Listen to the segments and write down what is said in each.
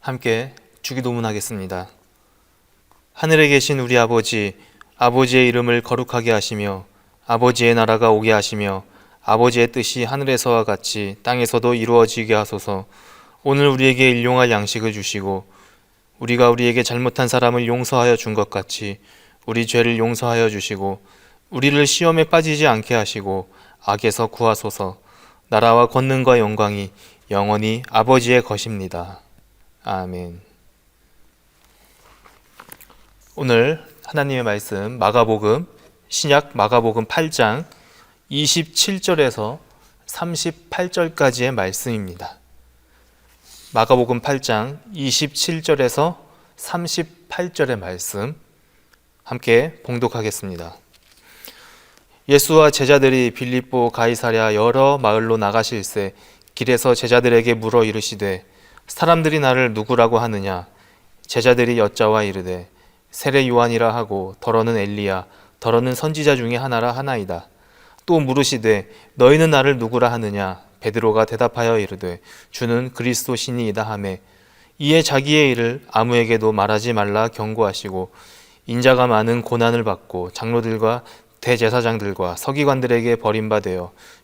함께 주기도문하겠습니다. 하늘에 계신 우리 아버지, 아버지의 이름을 거룩하게 하시며 아버지의 나라가 오게 하시며 아버지의 뜻이 하늘에서와 같이 땅에서도 이루어지게 하소서. 오늘 우리에게 일용할 양식을 주시고 우리가 우리에게 잘못한 사람을 용서하여 준 것 같이 우리 죄를 용서하여 주시고 우리를 시험에 빠지지 않게 하시고 악에서 구하소서. 나라와 권능과 영광이 영원히 아버지의 것입니다. 아멘. 오늘 하나님의 말씀 마가복음 신약 마가복음 8장 27절에서 38절까지의 말씀입니다. 마가복음 8장 27절에서 38절의 말씀 함께 봉독하겠습니다. 예수와 제자들이 빌립보 가이사랴 여러 마을로 나가실새 길에서 제자들에게 물어 이르시되 사람들이 나를 누구라고 하느냐? 제자들이 여짜와 이르되 세례 요한이라 하고 더러는 엘리야 더러는 선지자 중에 하나라 하나이다. 또 물으시되 너희는 나를 누구라 하느냐? 베드로가 대답하여 이르되 주는 그리스도 신이이다 하매 이에 자기의 일을 아무에게도 말하지 말라 경고하시고 인자가 많은 고난을 받고 장로들과 대제사장들과 서기관들에게 버림받아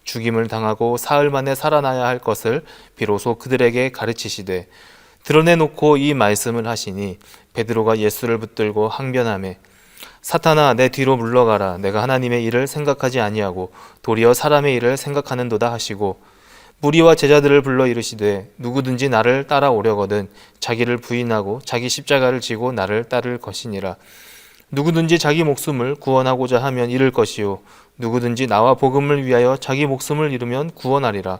죽임을 당하고 사흘 만에 살아나야 할 것을 비로소 그들에게 가르치시되 드러내놓고 이 말씀을 하시니 베드로가 예수를 붙들고 항변하매 사탄아 내 뒤로 물러가라. 내가 하나님의 일을 생각하지 아니하고 도리어 사람의 일을 생각하는도다 하시고 무리와 제자들을 불러 이르시되 누구든지 나를 따라오려거든 자기를 부인하고 자기 십자가를 지고 나를 따를 것이니라. 누구든지 자기 목숨을 구원하고자 하면 잃을 것이요 누구든지 나와 복음을 위하여 자기 목숨을 잃으면 구원하리라.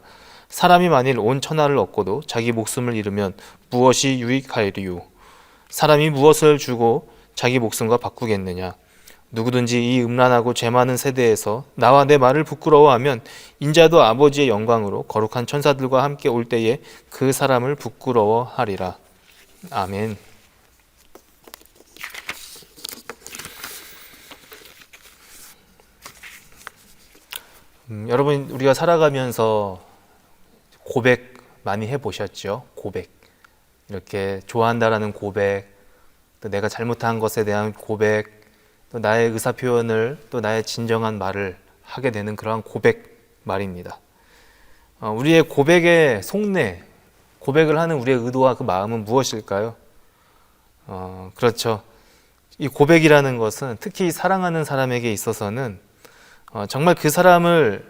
사람이 만일 온 천하를 얻고도 자기 목숨을 잃으면 무엇이 유익하리요? 사람이 무엇을 주고 자기 목숨과 바꾸겠느냐? 누구든지 이 음란하고 죄 많은 세대에서 나와 내 말을 부끄러워하면 인자도 아버지의 영광으로 거룩한 천사들과 함께 올 때에 그 사람을 부끄러워하리라. 아멘. 여러분 우리가 살아가면서 고백 많이 해보셨죠? 고백 이렇게 좋아한다라는 고백, 또 내가 잘못한 것에 대한 고백, 또 나의 의사표현을 또 나의 진정한 말을 하게 되는 그러한 고백 말입니다. 우리의 고백의 속내, 고백을 하는 우리의 의도와 그 마음은 무엇일까요? 그렇죠. 이 고백이라는 것은 특히 사랑하는 사람에게 있어서는 정말 그 사람을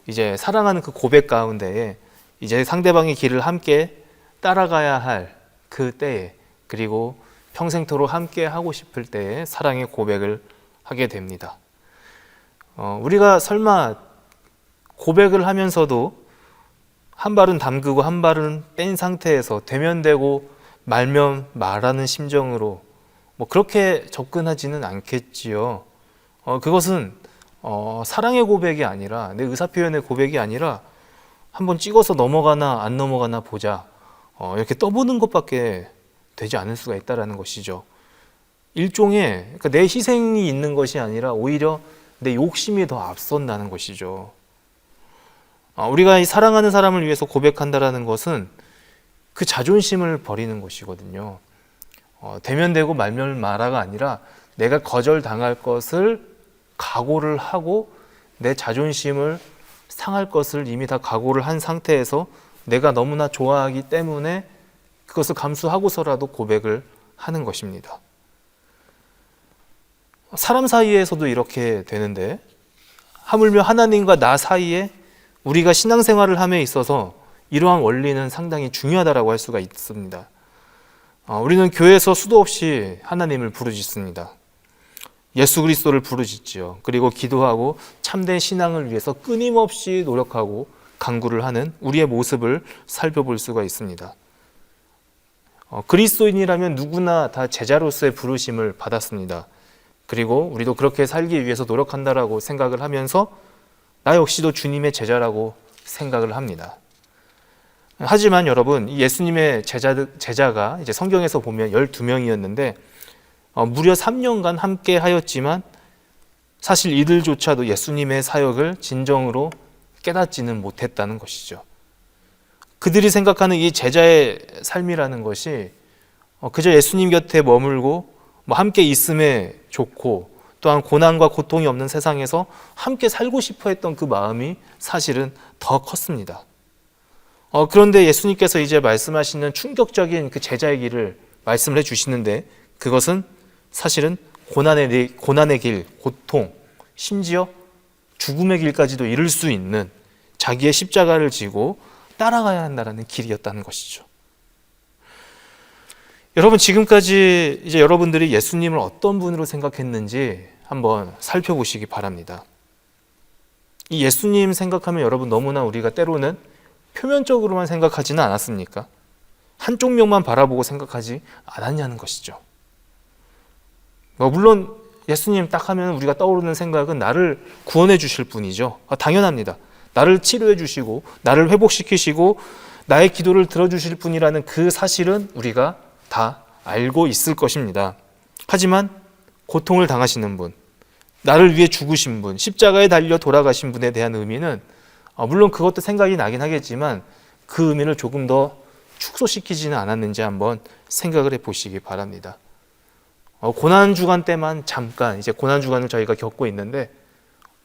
이제 사랑하는 그 고백 가운데에 이제 상대방의 길을 함께 따라가야 할 그 때에 그리고 평생토록 함께 하고 싶을 때에 사랑의 고백을 하게 됩니다. 우리가 설마 고백을 하면서도 한 발은 담그고 한 발은 뺀 상태에서 대면되고 말면 말하는 심정으로 그렇게 접근하지는 않겠지요. 그것은 사랑의 고백이 아니라 내 의사표현의 고백이 아니라 한번 찍어서 넘어가나 안 넘어가나 보자 이렇게 떠보는 것밖에 되지 않을 수가 있다는 것이죠. 일종의 그러니까 내 희생이 있는 것이 아니라 오히려 내 욕심이 더 앞선다는 것이죠. 우리가 이 사랑하는 사람을 위해서 고백한다는 것은 그 자존심을 버리는 것이거든요. 대면되고 말면 마라가 아니라 내가 거절당할 것을 각오를 하고 내 자존심을 상할 것을 이미 다 각오를 한 상태에서 내가 너무나 좋아하기 때문에 그것을 감수하고서라도 고백을 하는 것입니다. 사람 사이에서도 이렇게 되는데 하물며 하나님과 나 사이에 우리가 신앙생활을 함에 있어서 이러한 원리는 상당히 중요하다고 할 수가 있습니다. 우리는 교회에서 수도 없이 하나님을 부르짖습니다. 예수 그리스도를 부르짖지요. 그리고 기도하고 참된 신앙을 위해서 끊임없이 노력하고 간구를 하는 우리의 모습을 살펴볼 수가 있습니다. 그리스도인이라면 누구나 다 제자로서의 부르심을 받았습니다. 그리고 우리도 그렇게 살기 위해서 노력한다라고 생각을 하면서 나 역시도 주님의 제자라고 생각을 합니다. 하지만 여러분, 예수님의 제자가 이제 성경에서 보면 12명이었는데 무려 3년간 함께 하였지만 사실 이들조차도 예수님의 사역을 진정으로 깨닫지는 못했다는 것이죠. 그들이 생각하는 이 제자의 삶이라는 것이 그저 예수님 곁에 머물고 함께 있음에 좋고 또한 고난과 고통이 없는 세상에서 함께 살고 싶어 했던 그 마음이 사실은 더 컸습니다. 그런데 예수님께서 이제 말씀하시는 충격적인 그 제자의 길을 말씀을 해주시는데, 그것은 사실은 고난의 길, 고통, 심지어 죽음의 길까지도 이룰 수 있는 자기의 십자가를 지고 따라가야 한다는 길이었다는 것이죠. 여러분, 지금까지 이제 여러분들이 예수님을 어떤 분으로 생각했는지 한번 살펴보시기 바랍니다. 이 예수님 생각하면 여러분 너무나 우리가 때로는 표면적으로만 생각하지는 않았습니까? 한쪽 면만 바라보고 생각하지 않았냐는 것이죠. 물론 예수님 딱 하면 우리가 떠오르는 생각은 나를 구원해 주실 분이죠. 당연합니다. 나를 치료해 주시고 나를 회복시키시고 나의 기도를 들어주실 분이라는 그 사실은 우리가 다 알고 있을 것입니다. 하지만 고통을 당하시는 분, 나를 위해 죽으신 분, 십자가에 달려 돌아가신 분에 대한 의미는 물론 그것도 생각이 나긴 하겠지만 그 의미를 조금 더 축소시키지는 않았는지 한번 생각을 해보시기 바랍니다. 고난주간 때만 잠깐, 이제 고난주간을 저희가 겪고 있는데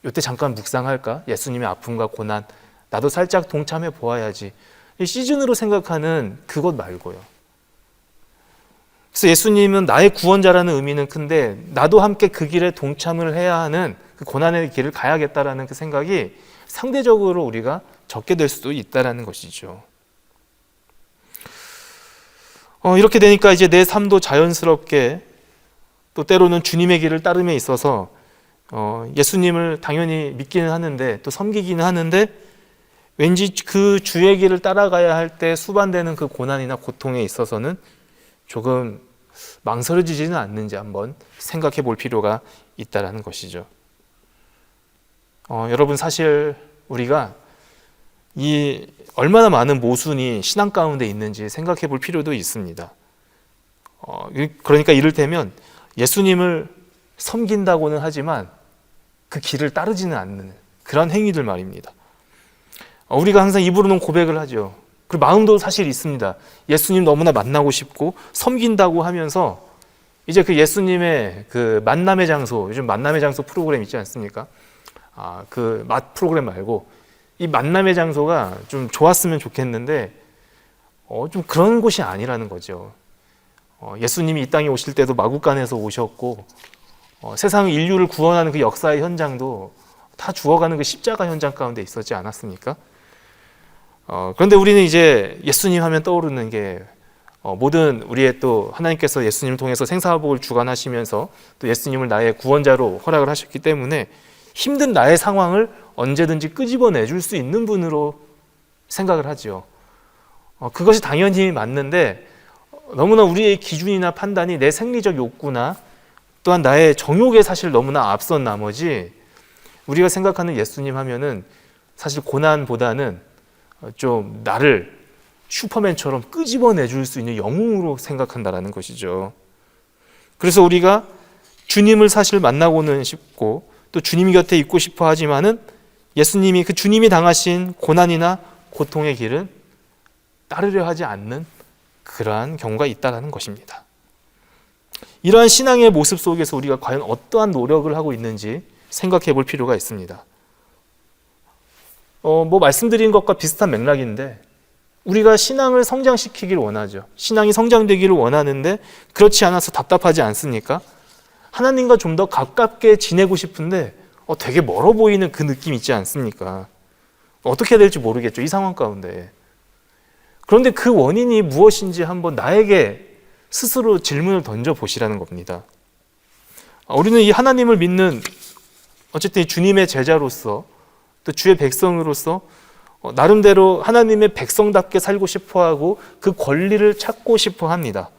이때 잠깐 묵상할까? 예수님의 아픔과 고난, 나도 살짝 동참해 보아야지. 이 시즌으로 생각하는 그것 말고요. 그래서 예수님은 나의 구원자라는 의미는 큰데 나도 함께 그 길에 동참을 해야 하는 그 고난의 길을 가야겠다라는 그 생각이 상대적으로 우리가 적게 될 수도 있다라는 것이죠. 이렇게 되니까 이제 내 삶도 자연스럽게 또 때로는 주님의 길을 따름에 있어서 예수님을 당연히 믿기는 하는데 또 섬기기는 하는데 왠지 그 주의 길을 따라가야 할 때 수반되는 그 고난이나 고통에 있어서는 조금 망설여지지는 않는지 한번 생각해 볼 필요가 있다는 것이죠. 여러분, 사실 우리가 이 얼마나 많은 모순이 신앙 가운데 있는지 생각해 볼 필요도 있습니다. 그러니까 이를테면 예수님을 섬긴다고는 하지만 그 길을 따르지는 않는 그런 행위들 말입니다. 우리가 항상 입으로는 고백을 하죠. 그리고 마음도 사실 있습니다. 예수님 너무나 만나고 싶고 섬긴다고 하면서 이제 그 예수님의 그 만남의 장소, 요즘 만남의 장소 프로그램 있지 않습니까? 그 맛 프로그램 말고 이 만남의 장소가 좀 좋았으면 좋겠는데 좀 그런 곳이 아니라는 거죠. 예수님이 이 땅에 오실 때도 마구간에서 오셨고 세상 인류를 구원하는 그 역사의 현장도 다 죽어가는 그 십자가 현장 가운데 있었지 않았습니까? 그런데 우리는 이제 예수님 하면 떠오르는 게 모든 우리의 또 하나님께서 예수님을 통해서 생사화복을 주관하시면서 또 예수님을 나의 구원자로 허락을 하셨기 때문에 힘든 나의 상황을 언제든지 끄집어내줄 수 있는 분으로 생각을 하죠. 그것이 당연히 맞는데 너무나 우리의 기준이나 판단이 내 생리적 욕구나 또한 나의 정욕에 사실 너무나 앞선 나머지 우리가 생각하는 예수님 하면은 사실 고난보다는 좀 나를 슈퍼맨처럼 끄집어내줄 수 있는 영웅으로 생각한다라는 것이죠. 그래서 우리가 주님을 사실 만나고는 싶고 또 주님 곁에 있고 싶어 하지만은 예수님이 그 주님이 당하신 고난이나 고통의 길은 따르려 하지 않는 그러한 경우가 있다는 것입니다. 이러한 신앙의 모습 속에서 우리가 과연 어떠한 노력을 하고 있는지 생각해 볼 필요가 있습니다. 말씀드린 것과 비슷한 맥락인데 우리가 신앙을 성장시키기를 원하죠. 신앙이 성장되기를 원하는데 그렇지 않아서 답답하지 않습니까? 하나님과 좀 더 가깝게 지내고 싶은데 되게 멀어 보이는 그 느낌 있지 않습니까? 어떻게 해야 될지 모르겠죠, 이 상황 가운데. 그런데 그 원인이 무엇인지 한번 나에게 스스로 질문을 던져보시라는 겁니다. 우리는 이 하나님을 믿는 어쨌든 주님의 제자로서 또 주의 백성으로서 나름대로 하나님의 백성답게 살고 싶어하고 그 권리를 찾고 싶어 합니다.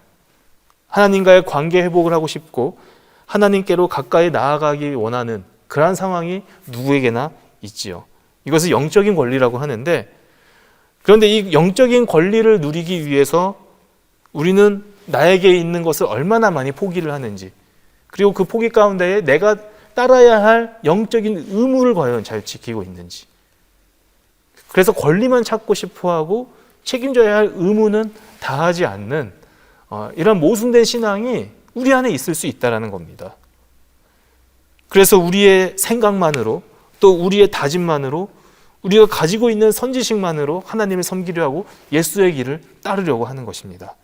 하나님과의 관계 회복을 하고 싶고 하나님께로 가까이 나아가기 원하는 그러한 상황이 누구에게나 있지요. 이것을 영적인 권리라고 하는데 그런데 이 영적인 권리를 누리기 위해서 우리는 나에게 있는 것을 얼마나 많이 포기를 하는지 그리고 그 포기 가운데에 내가 따라야 할 영적인 의무를 과연 잘 지키고 있는지 그래서 권리만 찾고 싶어하고 책임져야 할 의무는 다하지 않는 이런 모순된 신앙이 우리 안에 있을 수 있다는 겁니다. 그래서 우리의 생각만으로 또 우리의 다짐만으로 우리가 가지고 있는 선지식만으로 하나님을 섬기려 하고 예수의 길을 따르려고 하는 것입니다.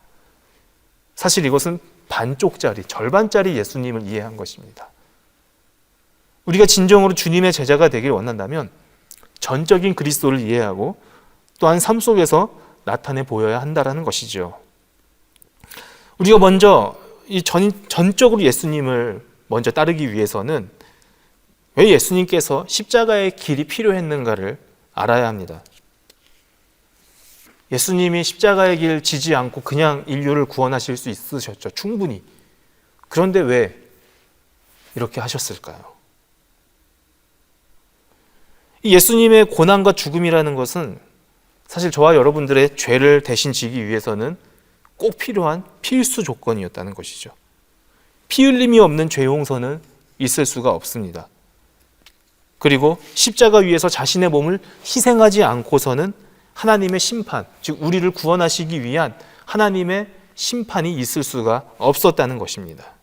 사실 이것은 반쪽짜리, 절반짜리 예수님을 이해한 것입니다. 우리가 진정으로 주님의 제자가 되길 원한다면 전적인 그리스도를 이해하고 또한 삶 속에서 나타내 보여야 한다는 것이죠. 우리가 먼저 전적으로 예수님을 먼저 따르기 위해서는 왜 예수님께서 십자가의 길이 필요했는가를 알아야 합니다. 예수님이 십자가의 길 지지 않고 그냥 인류를 구원하실 수 있으셨죠. 충분히. 그런데 왜 이렇게 하셨을까요? 이 예수님의 고난과 죽음이라는 것은 사실 저와 여러분들의 죄를 대신 지기 위해서는 꼭 필요한 필수 조건이었다는 것이죠. 피 흘림이 없는 죄 용서는 있을 수가 없습니다. 그리고 십자가 위에서 자신의 몸을 희생하지 않고서는 하나님의 심판, 즉 우리를 구원하시기 위한 하나님의 심판이 있을 수가 없었다는 것입니다.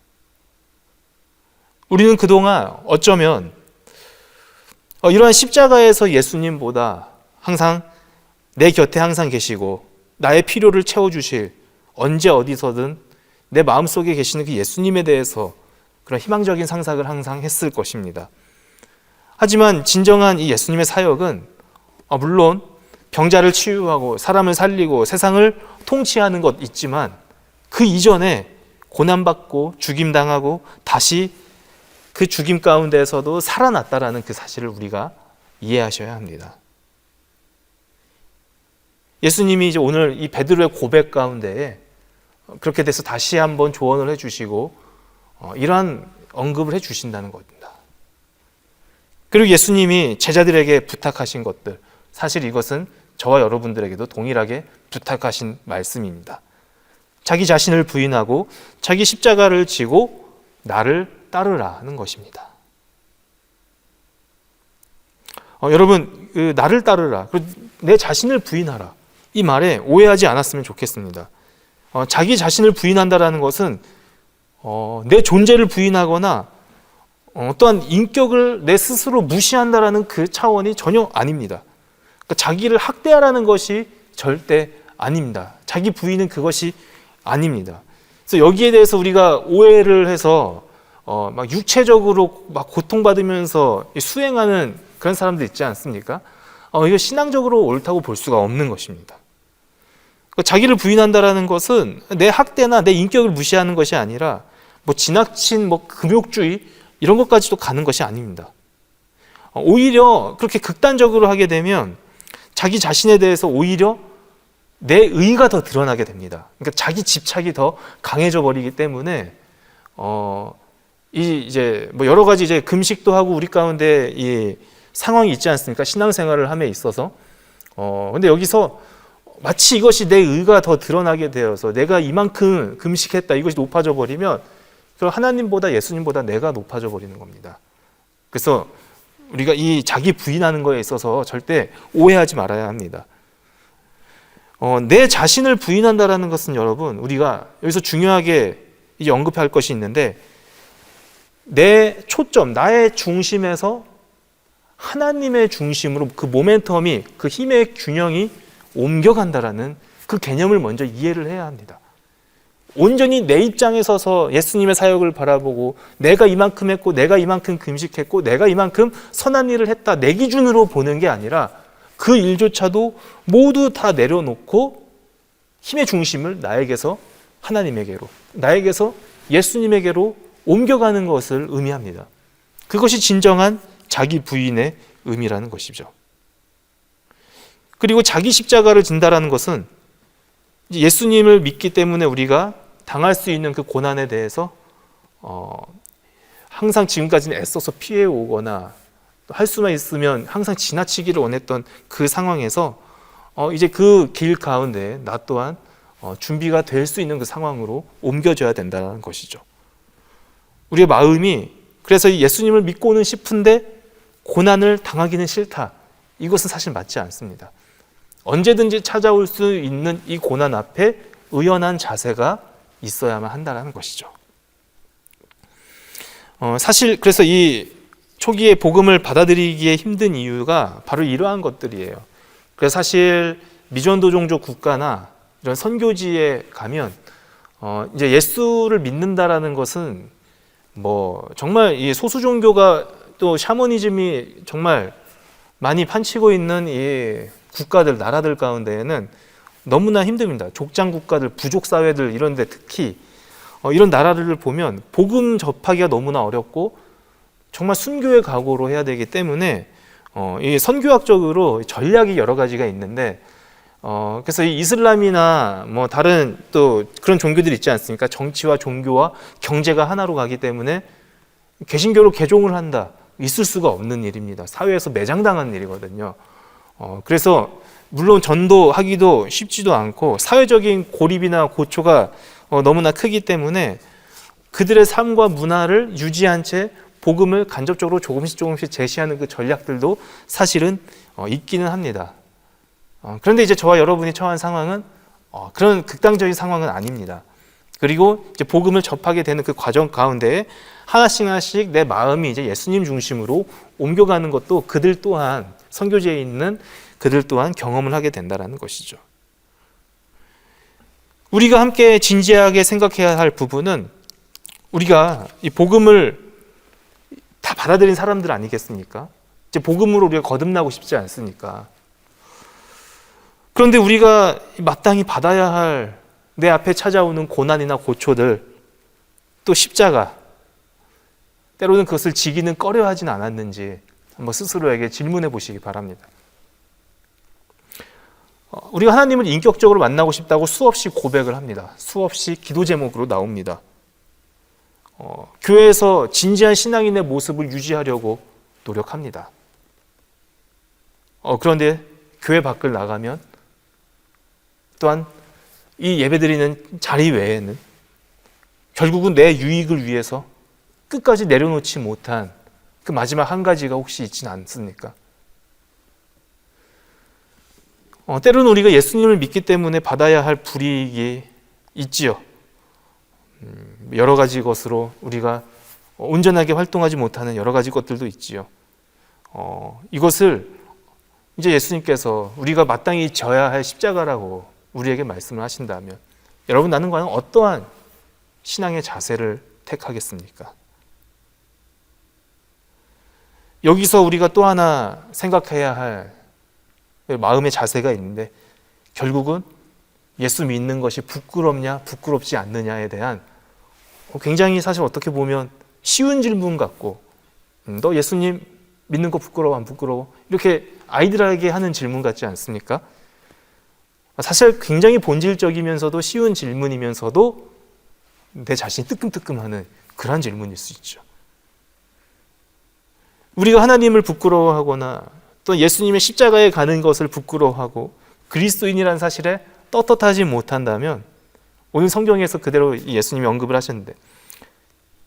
우리는 그동안 어쩌면 이러한 십자가에서 예수님보다 항상 내 곁에 항상 계시고 나의 필요를 채워주실 언제 어디서든 내 마음속에 계시는 그 예수님에 대해서 그런 희망적인 상상을 항상 했을 것입니다. 하지만 진정한 이 예수님의 사역은 물론 병자를 치유하고 사람을 살리고 세상을 통치하는 것 있지만 그 이전에 고난받고 죽임당하고 다시 그 죽임 가운데에서도 살아났다라는 그 사실을 우리가 이해하셔야 합니다. 예수님이 이제 오늘 이 베드로의 고백 가운데에 그렇게 돼서 다시 한번 조언을 해주시고 이러한 언급을 해주신다는 겁니다. 그리고 예수님이 제자들에게 부탁하신 것들, 사실 이것은 저와 여러분들에게도 동일하게 부탁하신 말씀입니다. 자기 자신을 부인하고 자기 십자가를 지고 나를 따르라는 것입니다. 여러분, 나를 따르라, 내 자신을 부인하라, 이 말에 오해하지 않았으면 좋겠습니다. 자기 자신을 부인한다라는 것은 내 존재를 부인하거나 또한 인격을 내 스스로 무시한다라는 그 차원이 전혀 아닙니다. 그러니까 자기를 학대하라는 것이 절대 아닙니다. 자기 부인은 그것이 아닙니다. 그래서 여기에 대해서 우리가 오해를 해서 막 육체적으로 막 고통받으면서 수행하는 그런 사람들 있지 않습니까? 이거 신앙적으로 옳다고 볼 수가 없는 것입니다. 그러니까 자기를 부인한다라는 것은 내 학대나 내 인격을 무시하는 것이 아니라 지나친 금욕주의 이런 것까지도 가는 것이 아닙니다. 오히려 그렇게 극단적으로 하게 되면 자기 자신에 대해서 오히려 내 의가 더 드러나게 됩니다. 그러니까 자기 집착이 더 강해져 버리기 때문에 이제 여러 가지 이제 금식도 하고 우리 가운데 이 상황이 있지 않습니까? 신앙생활을 함에 있어서 근데 여기서 마치 이것이 내 의가 더 드러나게 되어서 내가 이만큼 금식했다 이것이 높아져 버리면 그럼 하나님보다 예수님보다 내가 높아져 버리는 겁니다. 그래서 우리가 이 자기 부인하는 거에 있어서 절대 오해하지 말아야 합니다. 내 자신을 부인한다라는 것은 여러분 우리가 여기서 중요하게 이제 언급할 것이 있는데 내 초점, 나의 중심에서 하나님의 중심으로 그 모멘텀이 그 힘의 균형이 옮겨간다라는 그 개념을 먼저 이해를 해야 합니다. 온전히 내 입장에 서서 예수님의 사역을 바라보고 내가 이만큼 했고 내가 이만큼 금식했고 내가 이만큼 선한 일을 했다 내 기준으로 보는 게 아니라 그 일조차도 모두 다 내려놓고 힘의 중심을 나에게서 하나님에게로 나에게서 예수님에게로 옮겨가는 것을 의미합니다. 그것이 진정한 자기 부인의 의미라는 것이죠. 그리고 자기 십자가를 진다라는 것은 예수님을 믿기 때문에 우리가 당할 수 있는 그 고난에 대해서 항상 지금까지는 애써서 피해오거나 할 수만 있으면 항상 지나치기를 원했던 그 상황에서 이제 그 길 가운데 나 또한 준비가 될 수 있는 그 상황으로 옮겨져야 된다는 것이죠. 우리의 마음이 그래서 예수님을 믿고는 싶은데 고난을 당하기는 싫다. 이것은 사실 맞지 않습니다. 언제든지 찾아올 수 있는 이 고난 앞에 의연한 자세가 있어야만 한다는 것이죠. 사실 그래서 이 초기에 복음을 받아들이기에 힘든 이유가 바로 이러한 것들이에요. 그래서 사실 미전도 종족 국가나 이런 선교지에 가면 이제 예수를 믿는다라는 것은 뭐 정말 이 소수 종교가 또 샤머니즘이 정말 많이 판치고 있는 이 국가들, 나라들 가운데에는 너무나 힘듭니다. 족장 국가들, 부족 사회들 이런 데 특히 이런 나라들을 보면 복음 접하기가 너무나 어렵고 정말 순교의 각오로 해야 되기 때문에 이 선교학적으로 전략이 여러 가지가 있는데 그래서 이 이슬람이나 뭐 다른 또 그런 종교들이 있지 않습니까? 정치와 종교와 경제가 하나로 가기 때문에 개신교로 개종을 한다. 있을 수가 없는 일입니다. 사회에서 매장당하는 일이거든요. 그래서 물론 전도하기도 쉽지도 않고 사회적인 고립이나 고초가 너무나 크기 때문에 그들의 삶과 문화를 유지한 채 복음을 간접적으로 조금씩 제시하는 그 전략들도 사실은 있기는 합니다. 그런데 이제 저와 여러분이 처한 상황은 그런 극단적인 상황은 아닙니다. 그리고 이제 복음을 접하게 되는 그 과정 가운데 하나씩 내 마음이 이제 예수님 중심으로 옮겨가는 것도 그들 또한 선교지에 있는 그들 또한 경험을 하게 된다는 것이죠. 우리가 함께 진지하게 생각해야 할 부분은 우리가 이 복음을 다 받아들인 사람들 아니겠습니까? 이제 복음으로 우리가 거듭나고 싶지 않습니까? 그런데 우리가 마땅히 받아야 할 내 앞에 찾아오는 고난이나 고초들, 또 십자가, 때로는 그것을 지기는 꺼려하진 않았는지 한번 스스로에게 질문해 보시기 바랍니다. 우리가 하나님을 인격적으로 만나고 싶다고 수없이 고백을 합니다. 수없이 기도 제목으로 나옵니다. 교회에서 진지한 신앙인의 모습을 유지하려고 노력합니다. 그런데 교회 밖을 나가면 또한 이 예배드리는 자리 외에는 결국은 내 유익을 위해서 끝까지 내려놓지 못한 그 마지막 한 가지가 혹시 있지는 않습니까? 때로는 우리가 예수님을 믿기 때문에 받아야 할 불이익이 있지요. 여러 가지 것으로 우리가 온전하게 활동하지 못하는 여러 가지 것들도 있지요. 이것을 이제 예수님께서 우리가 마땅히 져야 할 십자가라고 우리에게 말씀을 하신다면 여러분 나는 과연 어떠한 신앙의 자세를 택하겠습니까? 여기서 우리가 또 하나 생각해야 할 마음의 자세가 있는데 결국은 예수 믿는 것이 부끄럽냐 부끄럽지 않느냐에 대한 굉장히 사실 어떻게 보면 쉬운 질문 같고 너 예수님 믿는 거 부끄러워 안 부끄러워? 이렇게 아이들에게 하는 질문 같지 않습니까? 사실 굉장히 본질적이면서도 쉬운 질문이면서도 내 자신이 뜨끔뜨끔하는 그런 질문일 수 있죠. 우리가 하나님을 부끄러워하거나 또 예수님의 십자가에 가는 것을 부끄러워하고 그리스도인이라는 사실에 떳떳하지 못한다면 오늘 성경에서 그대로 예수님이 언급을 하셨는데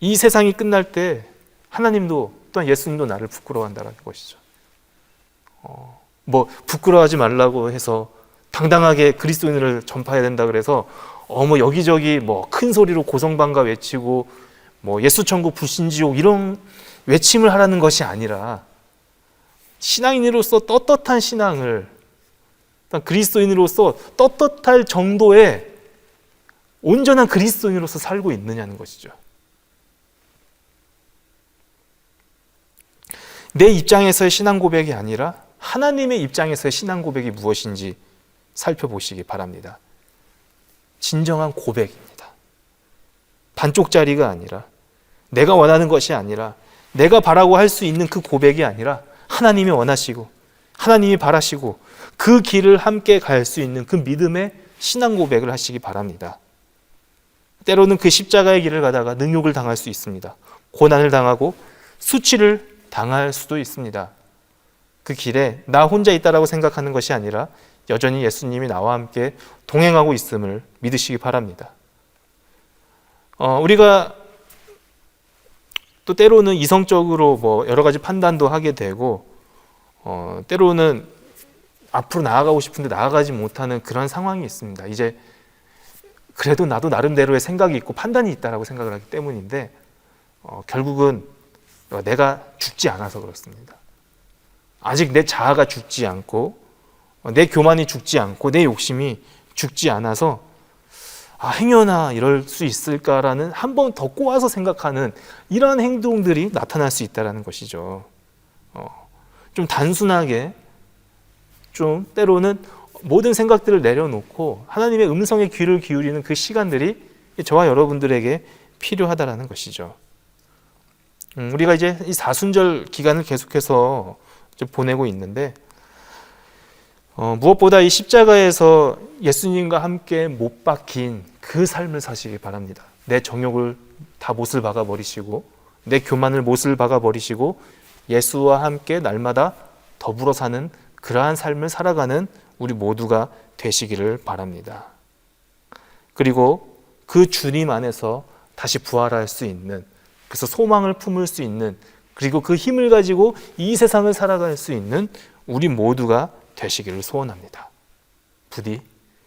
이 세상이 끝날 때 하나님도 또한 예수님도 나를 부끄러워한다는 것이죠. 뭐 부끄러워하지 말라고 해서 당당하게 그리스도인을 전파해야 된다 그래서 뭐 여기저기 뭐 큰 소리로 고성방가 외치고 뭐 예수천국 불신지옥 이런 외침을 하라는 것이 아니라 신앙인으로서 떳떳한 신앙을 그리스도인으로서 떳떳할 정도의 온전한 그리스도인으로서 살고 있느냐는 것이죠. 내 입장에서의 신앙 고백이 아니라 하나님의 입장에서의 신앙 고백이 무엇인지 살펴보시기 바랍니다. 진정한 고백입니다. 반쪽짜리가 아니라 내가 원하는 것이 아니라 내가 바라고 할 수 있는 그 고백이 아니라 하나님이 원하시고 하나님이 바라시고 그 길을 함께 갈 수 있는 그 믿음의 신앙 고백을 하시기 바랍니다. 때로는 그 십자가의 길을 가다가 능욕을 당할 수 있습니다. 고난을 당하고 수치를 당할 수도 있습니다. 그 길에 나 혼자 있다라고 생각하는 것이 아니라 여전히 예수님이 나와 함께 동행하고 있음을 믿으시기 바랍니다. 우리가 또 때로는 이성적으로 뭐 여러 가지 판단도 하게 되고 때로는 앞으로 나아가고 싶은데 나아가지 못하는 그런 상황이 있습니다. 이제 그래도 나도 나름대로의 생각이 있고 판단이 있다라고 생각을 하기 때문인데 결국은 내가 죽지 않아서 그렇습니다. 아직 내 자아가 죽지 않고 내 교만이 죽지 않고 내 욕심이 죽지 않아서 행여나 이럴 수 있을까라는 한 번 더 꼬아서 생각하는 이러한 행동들이 나타날 수 있다는 것이죠. 좀 단순하게 좀 때로는 모든 생각들을 내려놓고 하나님의 음성에 귀를 기울이는 그 시간들이 저와 여러분들에게 필요하다라는 것이죠. 우리가 이제 이 사순절 기간을 계속해서 보내고 있는데 무엇보다 이 십자가에서 예수님과 함께 못 박힌 그 삶을 사시기 바랍니다. 내 정욕을 다 못을 박아 버리시고 내 교만을 못을 박아 버리시고 예수와 함께 날마다 더불어 사는 그러한 삶을 살아가는 우리 모두가 되시기를 바랍니다. 그리고 그 주님 안에서 다시 부활할 수 있는, 그래서 소망을 품을 수 있는, 그리고 그 힘을 가지고 이 세상을 살아갈 수 있는 우리 모두가 되시기를 소원합니다. 부디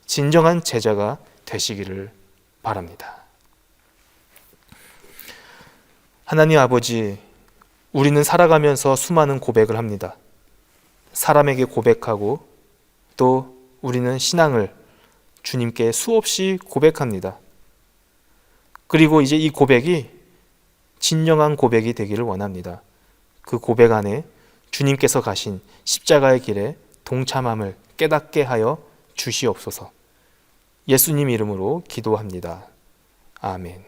진정한 제자가 되시기를 바랍니다. 하나님 아버지, 우리는 살아가면서 수많은 고백을 합니다. 사람에게 고백하고 또 우리는 신앙을 주님께 수없이 고백합니다. 그리고 이제 이 고백이 진정한 고백이 되기를 원합니다. 그 고백 안에 주님께서 가신 십자가의 길에 동참함을 깨닫게 하여 주시옵소서. 예수님 이름으로 기도합니다. 아멘.